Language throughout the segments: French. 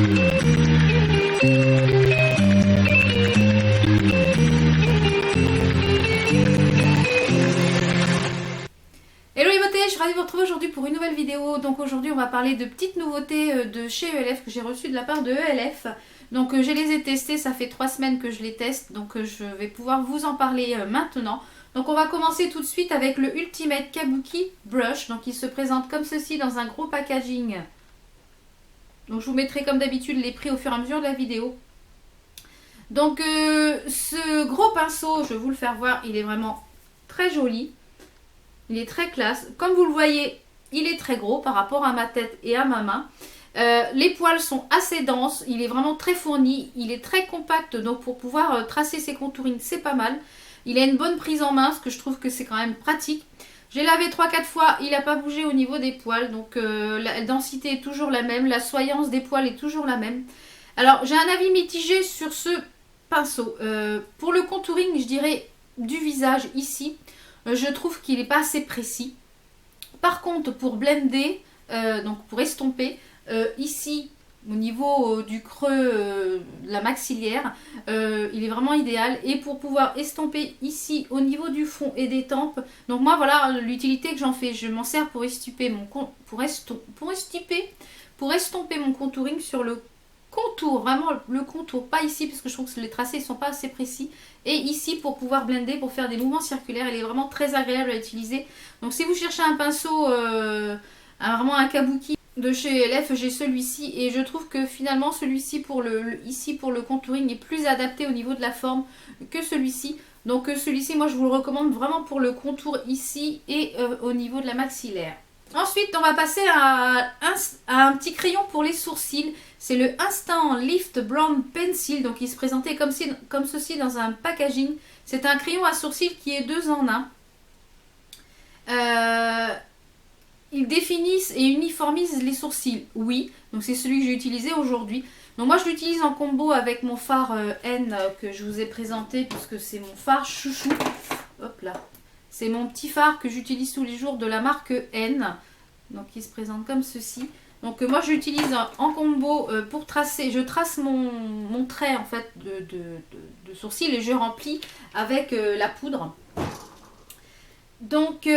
Hello les beautés, je suis ravie de vous retrouver aujourd'hui pour une nouvelle vidéo. Donc aujourd'hui on va parler de petites nouveautés de chez ELF que j'ai reçues de la part de ELF. Donc je les ai testées, ça fait 3 semaines que je les teste, donc je vais pouvoir vous en parler maintenant. Donc on va commencer tout de suite avec le Ultimate Kabuki Brush. Donc il se présente comme ceci dans un gros packaging. Donc je vous mettrai comme d'habitude les prix au fur et à mesure de la vidéo. Donc ce gros pinceau, je vais vous le faire voir, il est vraiment très joli. Il est très classe. Comme vous le voyez, il est très gros par rapport à ma tête et à ma main. Les poils sont assez denses. Il est vraiment très fourni. Il est très compact. Donc pour pouvoir tracer ses contourings, c'est pas mal. Il a une bonne prise en main, ce que je trouve que c'est quand même pratique. J'ai lavé 3-4 fois. Il n'a pas bougé au niveau des poils. Donc la densité est toujours la même. La soyance des poils est toujours la même. Alors j'ai un avis mitigé sur ce pinceau. Pour le contouring, je dirais du visage ici. Je trouve qu'il n'est pas assez précis. Par contre, pour blender, donc pour estomper, ici, au niveau du creux de la maxillaire, il est vraiment idéal. Et pour pouvoir estomper ici, au niveau du front et des tempes, donc moi, voilà l'utilité que j'en fais. Je m'en sers pour estomper mon contouring sur le contour, vraiment le contour, pas ici parce que je trouve que les tracés ne sont pas assez précis, et ici pour pouvoir blender, pour faire des mouvements circulaires. Il est vraiment très agréable à utiliser. Donc si vous cherchez un pinceau, vraiment un kabuki de chez ELF, j'ai celui-ci, et je trouve que finalement celui-ci ici pour le contouring est plus adapté au niveau de la forme que celui-ci. Donc celui-ci, moi je vous le recommande vraiment pour le contour ici et au niveau de la maxillaire. Ensuite, on va passer à un petit crayon pour les sourcils. C'est le Instant Lift Brown Pencil. Donc, il se présentait comme ceci dans un packaging. C'est un crayon à sourcils qui est 2 en 1. Il définit et uniformise les sourcils. Oui, donc c'est celui que j'ai utilisé aujourd'hui. Donc, moi, je l'utilise en combo avec mon fard N que je vous ai présenté, puisque c'est mon fard chouchou. Hop là. C'est mon petit fard que j'utilise tous les jours de la marque N. Donc il se présente comme ceci. Donc moi j'utilise en combo pour tracer. Je trace mon trait en fait de sourcil et je remplis avec la poudre. Donc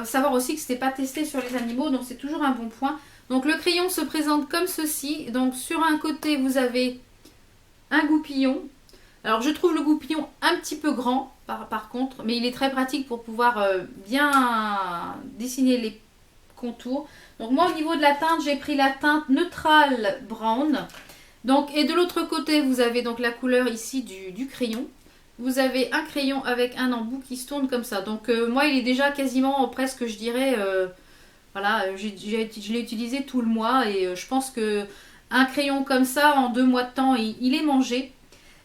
savoir aussi que ce n'était pas testé sur les animaux, donc c'est toujours un bon point. Donc le crayon se présente comme ceci. Donc sur un côté vous avez un goupillon. Alors je trouve le goupillon un petit peu grand par contre, mais il est très pratique pour pouvoir bien dessiner les contours. Donc moi au niveau de la teinte, j'ai pris la teinte Neutral Brown. Donc, et de l'autre côté, vous avez donc la couleur ici du crayon. Vous avez un crayon avec un embout qui se tourne comme ça. Donc moi il est déjà quasiment presque, je dirais, voilà, je l'ai utilisé tout le mois, et je pense que un crayon comme ça en 2 mois de temps, il est mangé.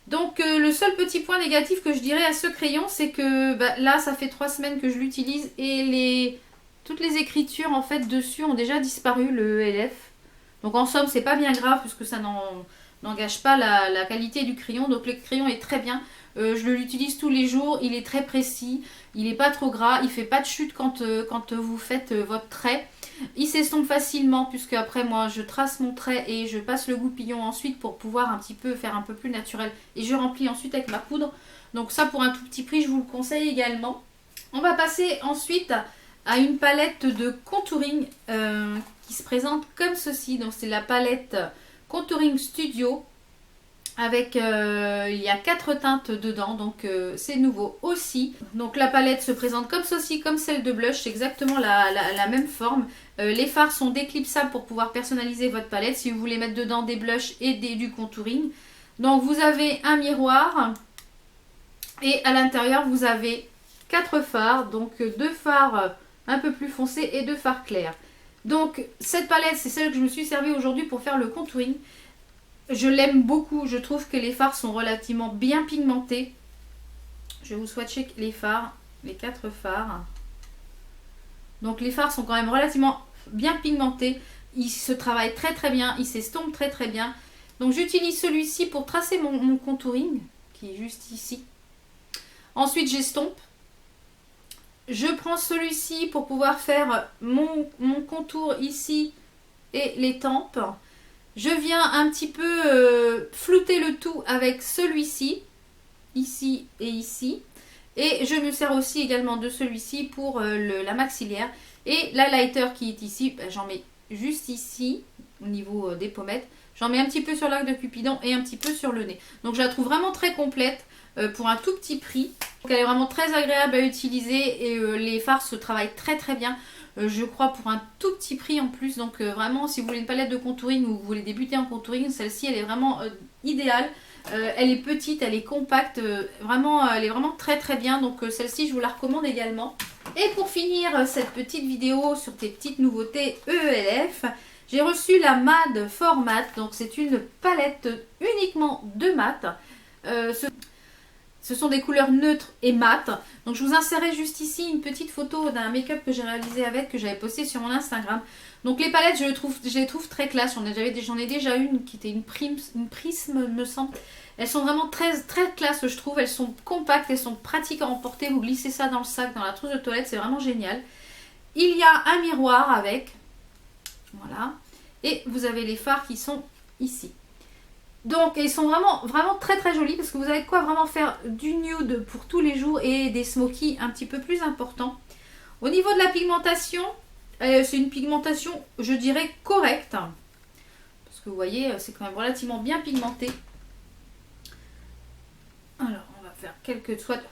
Donc le seul petit point négatif que je dirais à ce crayon, c'est que là ça fait 3 semaines que je l'utilise, et toutes les écritures en fait dessus ont déjà disparu, le ELF. Donc en somme c'est pas bien grave puisque ça n'engage pas la qualité du crayon. Donc le crayon est très bien. Je l'utilise tous les jours, il est très précis, il n'est pas trop gras, il fait pas de chute quand vous faites votre trait. Il s'estompe facilement puisque après moi je trace mon trait et je passe le goupillon ensuite pour pouvoir un petit peu faire un peu plus naturel, et je remplis ensuite avec ma poudre. Donc ça, pour un tout petit prix, je vous le conseille également. On va passer ensuite à une palette de contouring qui se présente comme ceci. Donc c'est la palette Contouring Studio avec il y a 4 teintes dedans, donc c'est nouveau aussi. Donc la palette se présente comme ceci, comme celle de blush, c'est exactement la même forme. Les fards sont déclipsables pour pouvoir personnaliser votre palette si vous voulez mettre dedans des blushs et du contouring. Donc vous avez un miroir, et à l'intérieur vous avez 4 fards, donc 2 fards un peu plus foncés et 2 fards clairs. Donc cette palette, c'est celle que je me suis servie aujourd'hui pour faire le contouring. Je l'aime beaucoup, je trouve que les fards sont relativement bien pigmentés. Je vais vous swatcher les fards, les 4 fards. Donc les fards sont quand même relativement bien pigmentés. Ils se travaillent très très bien, ils s'estompent très très bien. Donc j'utilise celui-ci pour tracer mon contouring, qui est juste ici. Ensuite j'estompe. Je prends celui-ci pour pouvoir faire mon contour ici et les tempes. Je viens un petit peu flouter le tout avec celui-ci, ici et ici. Et je me sers aussi également de celui-ci pour la maxillaire. Et la lighter qui est ici, j'en mets juste ici, au niveau des pommettes. J'en mets un petit peu sur l'arc de Cupidon et un petit peu sur le nez. Donc je la trouve vraiment très complète pour un tout petit prix. Donc elle est vraiment très agréable à utiliser et les fards se travaillent très très bien. Je crois pour un tout petit prix en plus. Donc vraiment si vous voulez une palette de contouring ou vous voulez débuter en contouring, celle-ci elle est vraiment idéale. Elle est petite, elle est compacte, vraiment, elle est vraiment très très bien. Donc celle-ci je vous la recommande également. Et pour finir cette petite vidéo sur tes petites nouveautés EELF, j'ai reçu la MAD Format. Donc c'est une palette uniquement de mat. Ce sont des couleurs neutres et mat. Donc je vous insérerai juste ici une petite photo d'un make-up que j'ai réalisé avec, que j'avais posté sur mon Instagram. Donc les palettes, je les trouve très classe. J'en ai déjà une qui était une prisme, me semble. Elles sont vraiment très, très classe, je trouve. Elles sont compactes, elles sont pratiques à emporter. Vous glissez ça dans le sac, dans la trousse de toilette, c'est vraiment génial. Il y a un miroir avec. Voilà. Et vous avez les fards qui sont ici. Donc ils sont vraiment, vraiment très très jolis parce que vous avez de quoi vraiment faire du nude pour tous les jours et des smokies un petit peu plus importants. Au niveau de la pigmentation, c'est une pigmentation, je dirais, correcte. Parce que vous voyez, c'est quand même relativement bien pigmenté. Alors, on va faire quelques swatchs.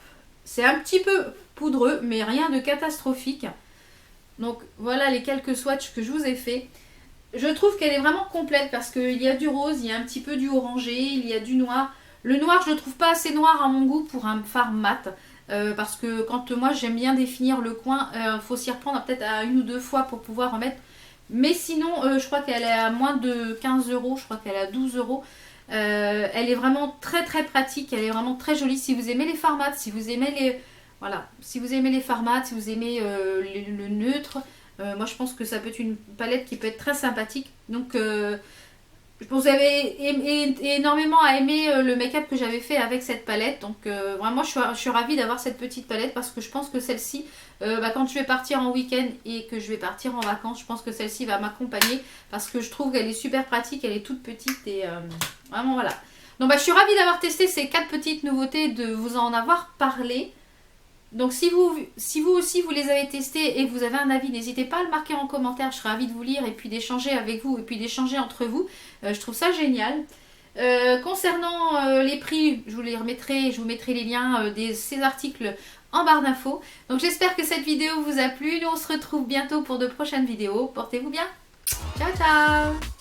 C'est un petit peu poudreux, mais rien de catastrophique. Donc, voilà les quelques swatchs que je vous ai fait. Je trouve qu'elle est vraiment complète parce qu'il y a du rose, il y a un petit peu du orangé, il y a du noir. Le noir, je ne le trouve pas assez noir à mon goût pour un fard mat. Parce que quand moi j'aime bien définir le coin, il faut s'y reprendre peut-être à une ou deux fois pour pouvoir remettre. Mais sinon, je crois qu'elle est à moins de 15 €, je crois qu'elle est à 12 €. Elle est vraiment très très pratique, elle est vraiment très jolie. Si vous aimez les fards mat, si vous aimez les... Voilà, si vous aimez les fards mat, si vous aimez le neutre, moi je pense que ça peut être une palette qui peut être très sympathique. Donc je pense que vous avez énormément à aimer le make-up que j'avais fait avec cette palette. Donc vraiment je suis ravie d'avoir cette petite palette parce que je pense que celle-ci, quand je vais partir en week-end et que je vais partir en vacances, je pense que celle-ci va m'accompagner parce que je trouve qu'elle est super pratique, elle est toute petite et vraiment voilà. Donc je suis ravie d'avoir testé ces 4 petites nouveautés, de vous en avoir parlé. Donc si vous aussi vous les avez testés et que vous avez un avis, n'hésitez pas à le marquer en commentaire, je serai ravie de vous lire et puis d'échanger avec vous et puis d'échanger entre vous. Je trouve ça génial. Concernant les prix, je vous mettrai les liens de ces articles en barre d'infos. Donc j'espère que cette vidéo vous a plu. Nous on se retrouve bientôt pour de prochaines vidéos. Portez-vous bien. Ciao ciao.